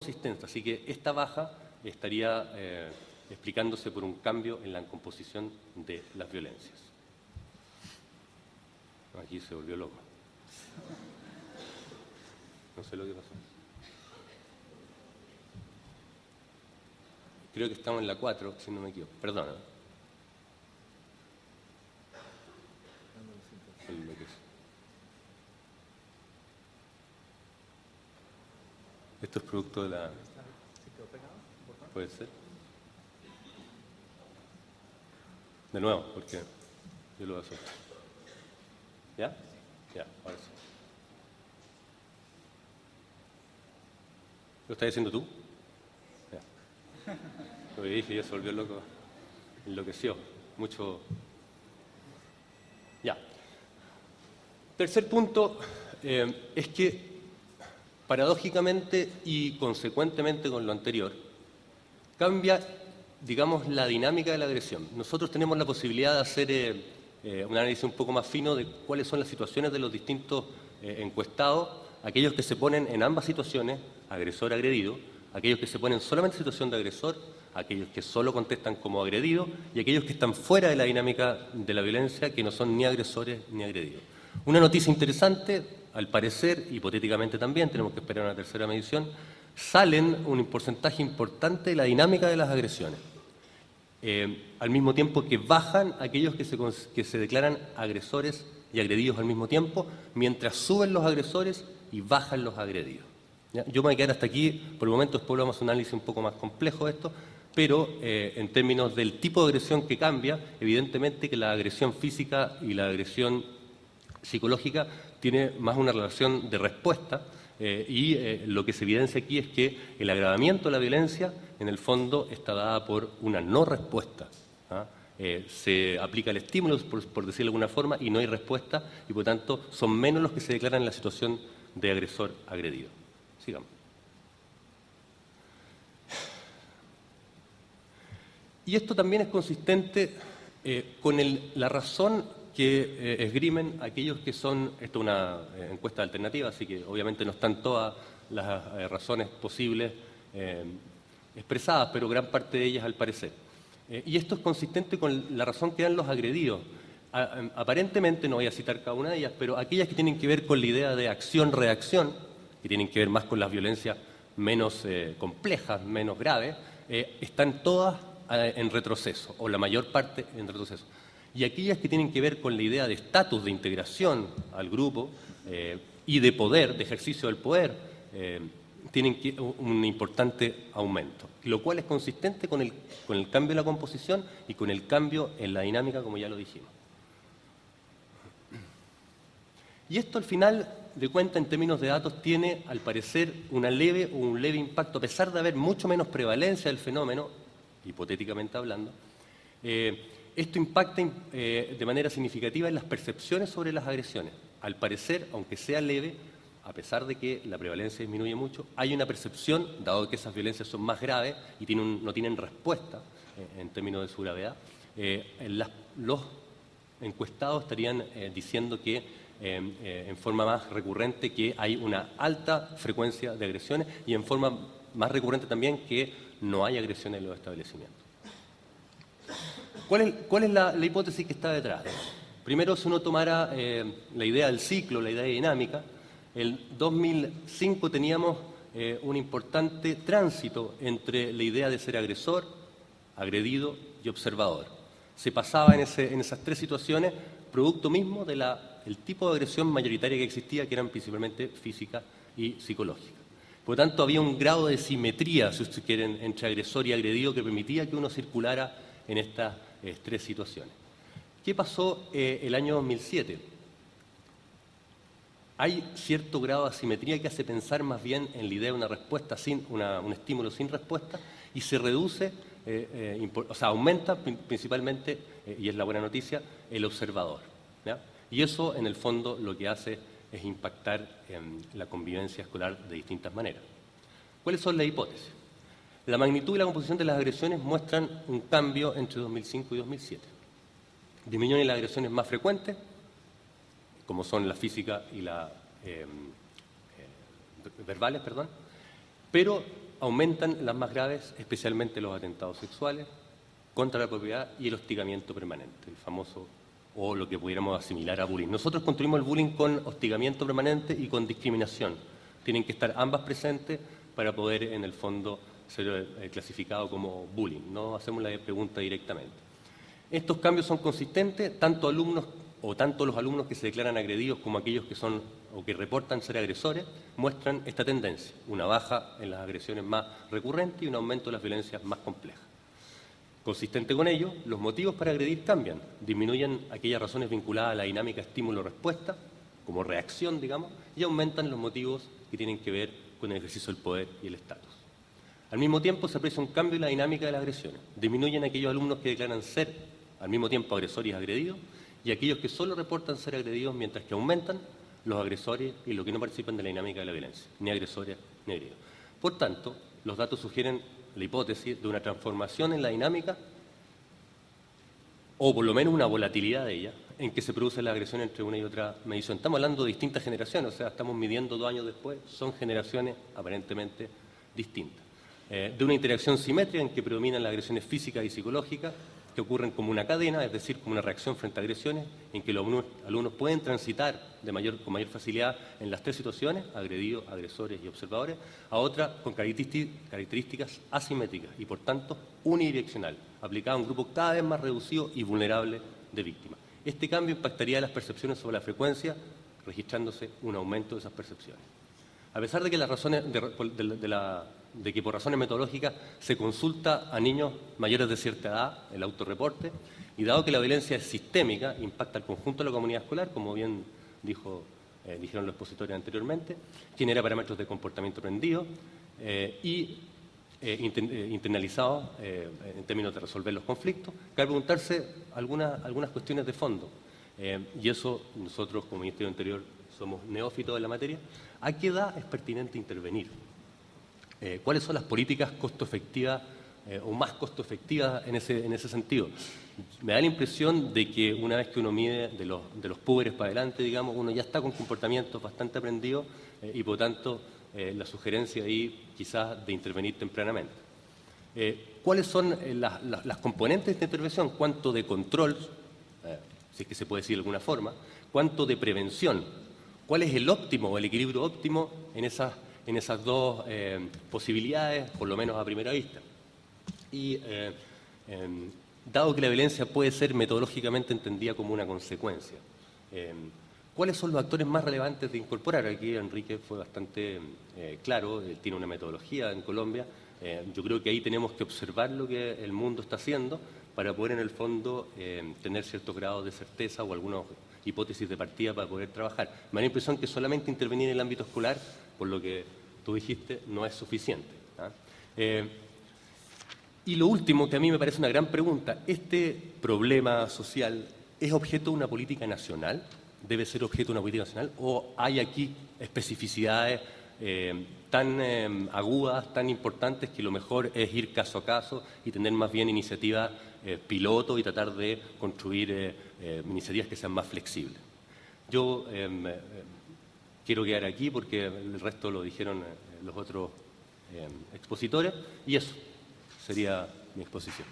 consistente. Así que esta baja estaría explicándose por un cambio en la composición de las violencias. Aquí se volvió loco. No sé lo que pasó. Creo que estamos en la 4, si no me equivoco. Perdona. Esto es producto de la... ¿Puede ser? De nuevo, porque yo lo voy a hacer. ¿Ya? Ya, ahora sí. ¿Lo estás haciendo tú? Ya. Lo que dije, ya se volvió loco. Enloqueció. Mucho... Ya. Tercer punto es que, paradójicamente y consecuentemente con lo anterior, cambia, digamos, la dinámica de la agresión. Nosotros tenemos la posibilidad de hacer un análisis un poco más fino de cuáles son las situaciones de los distintos encuestados, aquellos que se ponen en ambas situaciones, agresor-agredido, aquellos que se ponen solamente en situación de agresor, aquellos que solo contestan como agredido y aquellos que están fuera de la dinámica de la violencia, que no son ni agresores ni agredidos. Una noticia interesante, al parecer, hipotéticamente también, tenemos que esperar una tercera medición, salen un porcentaje importante de la dinámica de las agresiones. Al mismo tiempo que bajan aquellos que se declaran agresores y agredidos al mismo tiempo, mientras suben los agresores y bajan los agredidos. ¿Ya? Yo me voy a quedar hasta aquí, por el momento después vamos a un análisis un poco más complejo de esto, pero en términos del tipo de agresión que cambia, evidentemente que la agresión física y la agresión psicológica tiene más una relación de respuesta lo que se evidencia aquí es que el agravamiento de la violencia en el fondo está dada por una no respuesta. Se aplica el estímulo, por decirlo de alguna forma, y no hay respuesta y por tanto son menos los que se declaran en la situación de agresor agredido. Sigamos. Y esto también es consistente con la razón que esgrimen aquellos que son, esto es una encuesta alternativa, así que obviamente no están todas las razones posibles expresadas, pero gran parte de ellas al parecer. Y esto es consistente con la razón que dan los agredidos. Aparentemente, no voy a citar cada una de ellas, pero aquellas que tienen que ver con la idea de acción-reacción, que tienen que ver más con las violencias menos complejas, menos graves, están todas en retroceso, o la mayor parte en retroceso. Y aquellas que tienen que ver con la idea de estatus, de integración al grupo y de poder, de ejercicio del poder, tienen un importante aumento, lo cual es consistente con el cambio de la composición y con el cambio en la dinámica, como ya lo dijimos. Y esto al final de cuentas, en términos de datos, tiene al parecer un leve impacto, a pesar de haber mucho menos prevalencia del fenómeno, hipotéticamente hablando. Esto impacta de manera significativa en las percepciones sobre las agresiones. Al parecer, aunque sea leve, a pesar de que la prevalencia disminuye mucho, hay una percepción, dado que esas violencias son más graves y no tienen respuesta en términos de su gravedad, los encuestados estarían diciendo que en forma más recurrente que hay una alta frecuencia de agresiones y en forma más recurrente también que no hay agresiones en los establecimientos. ¿Cuál es la hipótesis que está detrás? Primero, si uno tomara la idea del ciclo, la idea dinámica, en 2005 teníamos un importante tránsito entre la idea de ser agresor, agredido y observador. Se pasaba en esas tres situaciones producto mismo del tipo de agresión mayoritaria que existía, que eran principalmente física y psicológica. Por lo tanto, había un grado de simetría, si ustedes quieren, entre agresor y agredido que permitía que uno circulara en estas tres situaciones. ¿Qué pasó el año 2007? Hay cierto grado de asimetría que hace pensar más bien en la idea de una respuesta un estímulo sin respuesta y se reduce, aumenta principalmente, y es la buena noticia, el observador, ¿ya? Y eso, en el fondo, lo que hace es impactar en la convivencia escolar de distintas maneras. ¿Cuáles son las hipótesis? La magnitud y la composición de las agresiones muestran un cambio entre 2005 y 2007. Disminuyen las agresiones más frecuentes, como son la física y las verbales, pero aumentan las más graves, especialmente los atentados sexuales contra la propiedad y el hostigamiento permanente, el famoso, o lo que pudiéramos asimilar a bullying. Nosotros construimos el bullying con hostigamiento permanente y con discriminación. Tienen que estar ambas presentes para poder, en el fondo, ser clasificado como bullying. No hacemos la pregunta directamente. Estos cambios son consistentes, tanto los alumnos que se declaran agredidos como aquellos que son o que reportan ser agresores, muestran esta tendencia, una baja en las agresiones más recurrentes y un aumento de las violencias más complejas. Consistente con ello, los motivos para agredir cambian, disminuyen aquellas razones vinculadas a la dinámica estímulo-respuesta, como reacción, digamos, y aumentan los motivos que tienen que ver con el ejercicio del poder y el estatus. Al mismo tiempo, se aprecia un cambio en la dinámica de las agresiones. Disminuyen aquellos alumnos que declaran ser al mismo tiempo agresores y agredidos, y aquellos que solo reportan ser agredidos, mientras que aumentan los agresores y los que no participan de la dinámica de la violencia, ni agresores ni agredidos. Por tanto, los datos sugieren la hipótesis de una transformación en la dinámica, o por lo menos una volatilidad de ella, en que se produce la agresión entre una y otra medición. Estamos hablando de distintas generaciones, o sea, estamos midiendo 2 años después, son generaciones aparentemente distintas. De una interacción simétrica en que predominan las agresiones físicas y psicológicas, que ocurren como una cadena, es decir, como una reacción frente a agresiones, en que los alumnos pueden transitar con mayor facilidad en las 3 situaciones, agredidos, agresores y observadores, a otras con características asimétricas y, por tanto, unidireccional, aplicada a un grupo cada vez más reducido y vulnerable de víctimas. Este cambio impactaría las percepciones sobre la frecuencia, registrándose un aumento de esas percepciones. A pesar de que las razones de que por razones metodológicas se consulta a niños mayores de cierta edad el autorreporte, y dado que la violencia es sistémica, impacta al conjunto de la comunidad escolar, como bien dijeron los expositores anteriormente, genera parámetros de comportamiento aprendido y internalizados en términos de resolver los conflictos. Cabe preguntarse algunas cuestiones de fondo, y eso nosotros como Ministerio del Interior somos neófitos de la materia. ¿A qué edad es pertinente intervenir? ¿Cuáles son las políticas costo-efectivas o más costo-efectivas en ese sentido? Me da la impresión de que una vez que uno mide de los púberes para adelante, digamos, uno ya está con comportamientos bastante aprendidos y por tanto la sugerencia ahí quizás de intervenir tempranamente. ¿Cuáles son las componentes de intervención? ¿Cuánto de control, si es que se puede decir de alguna forma? ¿Cuánto de prevención? ¿Cuál es el óptimo o el equilibrio óptimo en esas dos posibilidades, por lo menos a primera vista? Y dado que la violencia puede ser metodológicamente entendida como una consecuencia, ¿cuáles son los actores más relevantes de incorporar? Aquí Enrique fue bastante claro, él tiene una metodología en Colombia. Yo creo que ahí tenemos que observar lo que el mundo está haciendo para poder en el fondo tener ciertos grados de certeza o algunas hipótesis de partida para poder trabajar. Me da la impresión que solamente intervenir en el ámbito escolar, por lo que tú dijiste, no es suficiente. Y lo último, que a mí me parece una gran pregunta, ¿este problema social es objeto de una política nacional? ¿Debe ser objeto de una política nacional? ¿O hay aquí especificidades tan agudas, tan importantes, que lo mejor es ir caso a caso y tener más bien iniciativas piloto y tratar de construir iniciativas que sean más flexibles? Yo quiero quedar aquí porque el resto lo dijeron los otros expositores, y eso sería mi exposición.